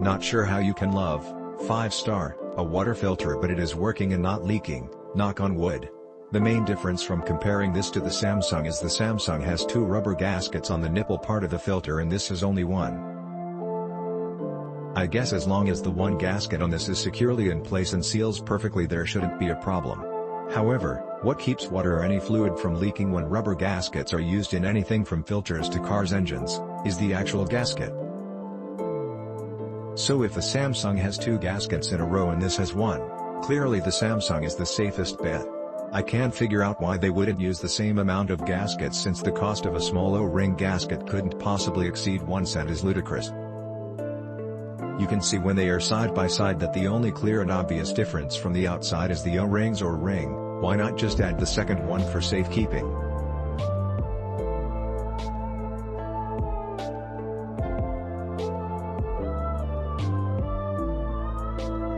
Not sure how you can love, 5-star, a water filter but it is working and not leaking, knock on wood. The main difference from comparing this to the Samsung is the Samsung has 2 rubber gaskets on the nipple part of the filter and this has only 1. I guess as long as the one gasket on this is securely in place and seals perfectly there shouldn't be a problem. However, what keeps water or any fluid from leaking when rubber gaskets are used in anything from filters to cars' engines, is the actual gasket. So if the Samsung has 2 gaskets in a row and this has 1, clearly the Samsung is the safest bet. I can't figure out why they wouldn't use the same amount of gaskets since the cost of a small O-ring gasket couldn't possibly exceed 1 cent is ludicrous. You can see when they are side by side that the only clear and obvious difference from the outside is the O-rings or ring. Why not just add the second one for safekeeping?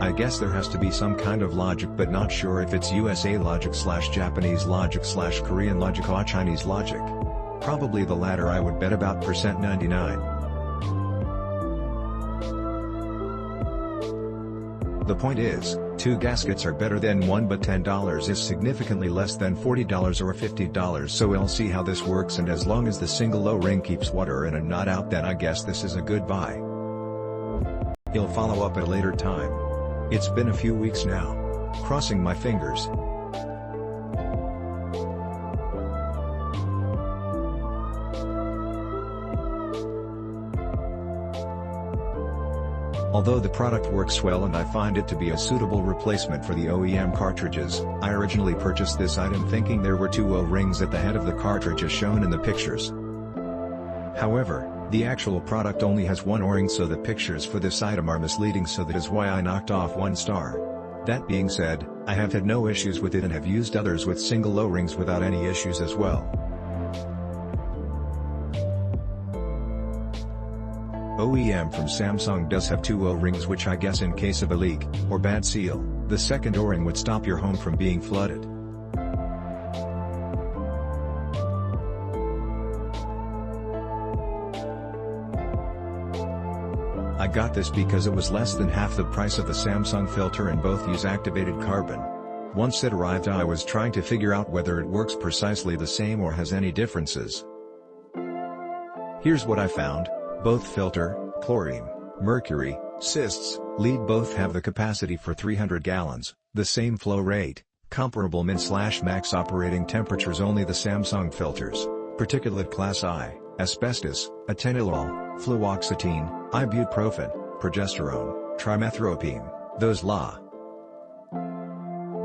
I guess there has to be some kind of logic but not sure if it's USA logic / Japanese logic / Korean logic or Chinese logic. Probably the latter. I would bet about %99. The point is, 2 gaskets are better than 1 but $10 is significantly less than $40 or $50 so we'll see how this works and as long as the single O-ring keeps water in and not out then I guess this is a good buy. He'll follow up at a later time. It's been a few weeks now. Crossing my fingers. Although the product works well and I find it to be a suitable replacement for the OEM cartridges, I originally purchased this item thinking there were 2 O-rings at the head of the cartridge as shown in the pictures. However, the actual product only has 1 O-ring so the pictures for this item are misleading so that is why I knocked off 1 star. That being said, I have had no issues with it and have used others with single O-rings without any issues as well. OEM from Samsung does have 2 O-rings which I guess in case of a leak, or bad seal, the second O-ring would stop your home from being flooded. I got this because it was less than half the price of the Samsung filter and both use activated carbon. Once it arrived I was trying to figure out whether it works precisely the same or has any differences. Here's what I found. Both filter, chlorine, mercury, cysts, lead both have the capacity for 300 gallons, the same flow rate, comparable min/max operating temperatures only the Samsung filters, particulate class I, asbestos, atenolol, fluoxetine, ibuprofen, progesterone, trimethoprim, those la.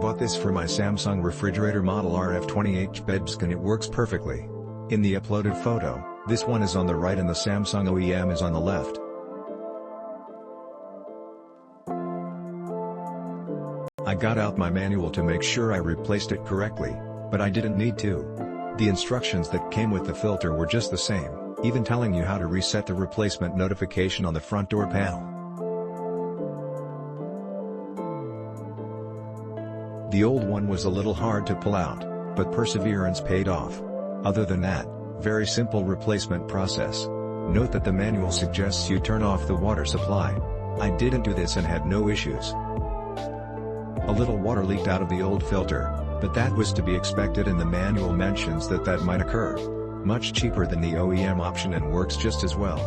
Bought this for my Samsung refrigerator model RF28-BEBS and it works perfectly. In the uploaded photo, this one is on the right and the Samsung OEM is on the left. I got out my manual to make sure I replaced it correctly, but I didn't need to. The instructions that came with the filter were just the same, even telling you how to reset the replacement notification on the front door panel. The old one was a little hard to pull out, but perseverance paid off. Other than that, very simple replacement process. Note that the manual suggests you turn off the water supply. I didn't do this and had no issues. A little water leaked out of the old filter, but that was to be expected and the manual mentions that that might occur. Much cheaper than the OEM option and works just as well.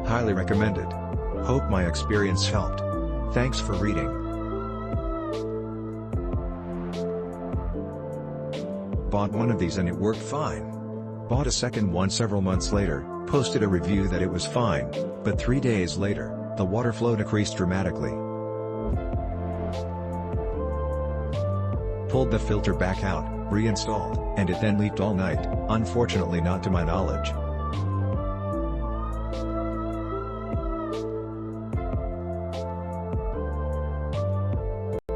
Highly recommended. Hope my experience helped. Thanks for reading. Bought one of these and it worked fine. Bought a second one several months later, posted a review that it was fine, but 3 days later, the water flow decreased dramatically. Pulled the filter back out, reinstalled, and it then leaked all night, unfortunately not to my knowledge.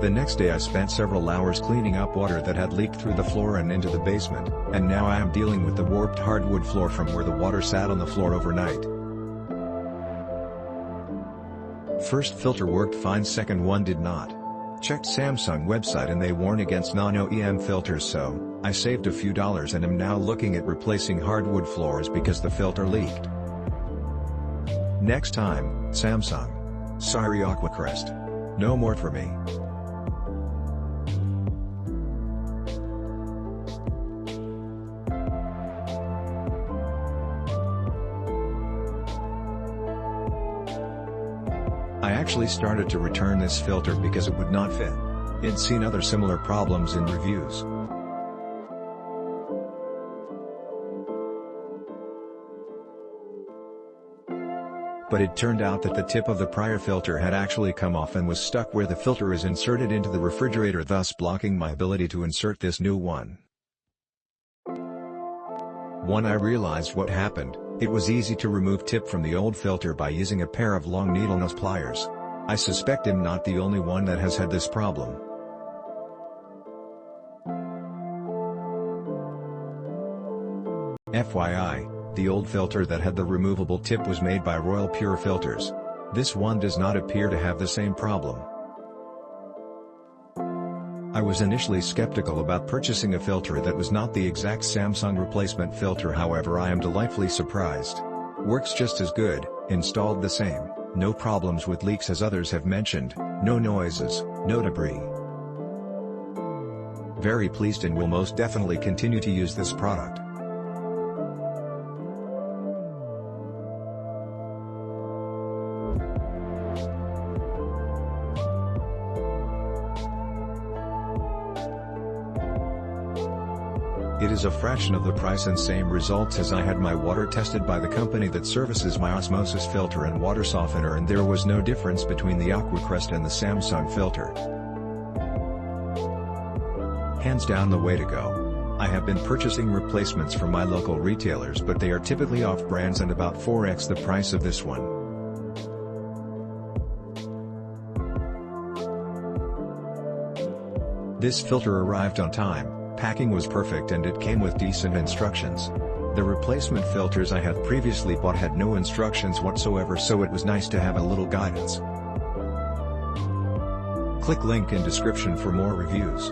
The next day I spent several hours cleaning up water that had leaked through the floor and into the basement, and now I am dealing with the warped hardwood floor from where the water sat on the floor overnight. First filter worked fine, second one did not. Checked Samsung website and they warn against non-OEM filters, so I saved a few dollars and am now looking at replacing hardwood floors because the filter leaked. Next time, Samsung. Sorry AQUACREST. No more for me. I actually started to return this filter because it would not fit. I'd seen other similar problems in reviews. But it turned out that the tip of the prior filter had actually come off and was stuck where the filter is inserted into the refrigerator, thus blocking my ability to insert this new one. When I realized what happened, it was easy to remove tip from the old filter by using a pair of long needle nose pliers. I suspect I'm not the only one that has had this problem. FYI, the old filter that had the removable tip was made by Royal Pure Filters. This one does not appear to have the same problem. I was initially skeptical about purchasing a filter that was not the exact Samsung replacement filter, however I am delightfully surprised. Works just as good, installed the same, no problems with leaks as others have mentioned, no noises, no debris. Very pleased and will most definitely continue to use this product. It is a fraction of the price and same results as I had my water tested by the company that services my osmosis filter and water softener, and there was no difference between the AQUACREST and the Samsung filter. Hands down the way to go. I have been purchasing replacements from my local retailers, but they are typically off-brands and about 4x the price of this one. This filter arrived on time. Packing was perfect and it came with decent instructions. The replacement filters I had previously bought had no instructions whatsoever, so it was nice to have a little guidance. Click link in description for more reviews.